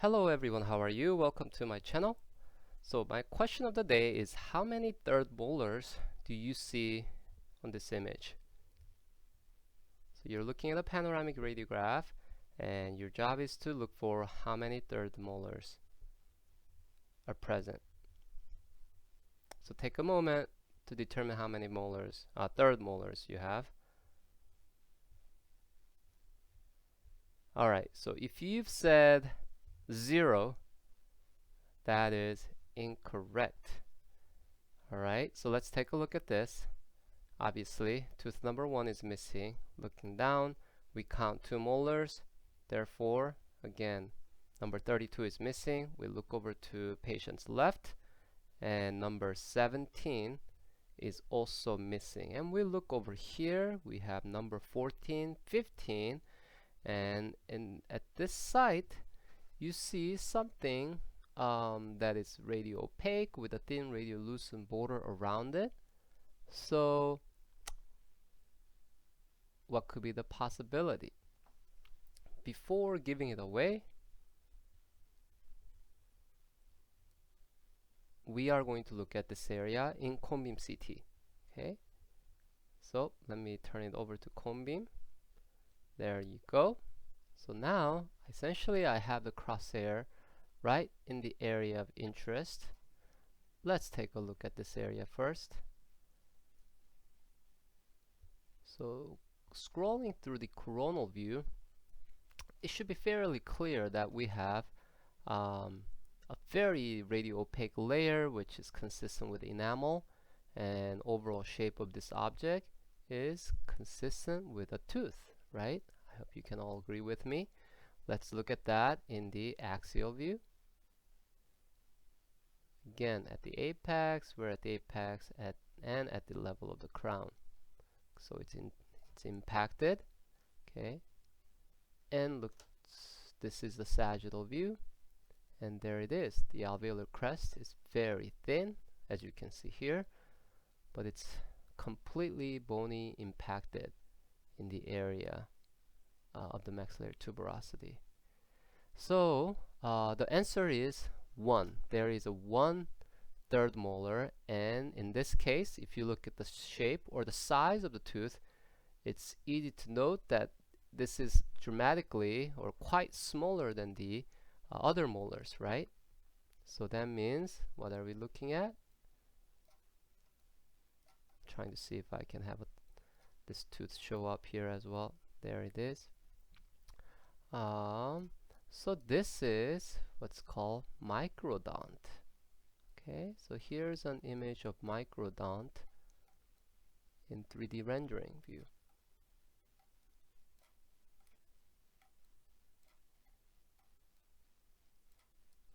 Hello everyone, how are you? Welcome to my channel. So my question of the day is, how many third molars do you see on this image? So you're looking at a panoramic radiograph and your job is to look for how many third molars are present. So take a moment to determine how many third molars you have. Alright, so if you've said 0, that is incorrect. Alright, so let's take a look at this. Obviously, tooth number 1 is missing. Looking down, we count 2 molars. Therefore, again, number 32 is missing. We look over to patient's left, and number 17 is also missing. And we look over here, we have number 14, 15, and at this site, you see something that is radio opaque with a thin radiolucent border around it. So what could be the possibility? Before giving it away, we are going to look at this area in cone beam CT. Okay, so let me turn it over to cone beam. There you go. So now essentially I have the crosshair right in the area of interest. Let's take a look at this area first. So scrolling through the coronal view, it should be fairly clear that we have a very radio opaque layer which is consistent with enamel, and overall shape of this object is consistent with a tooth, right? I hope you can all agree with me. Let's look at that in the axial view. Again, at the apex, we're at the apex and at the level of the crown. So it's impacted. Okay, and look, this is the sagittal view, and there it is. The alveolar crest is very thin, as you can see here, but it's completely bony impacted in the area of the maxillary tuberosity. So the answer is 1. There is a 1 third molar, and in this case, if you look at the shape or the size of the tooth, it's easy to note that this is dramatically or quite smaller than the other molars, right? So that means, what are we looking at? Trying to see if I can have this tooth show up here as well. There it is. So this is what's called microdont. Okay, so here's an image of microdont in 3D rendering view.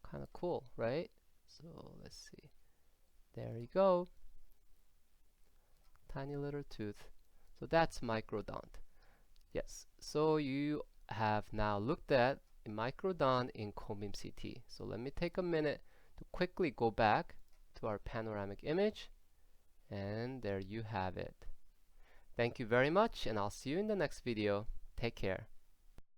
Kind of cool, right? So let's see. There you go. Tiny little tooth. So that's microdont. Yes, so you have now looked at a microdont in cone beam CT. So let me take a minute to quickly go back to our panoramic image, and there you have it. Thank you very much, and I'll see you in the next video. Take care.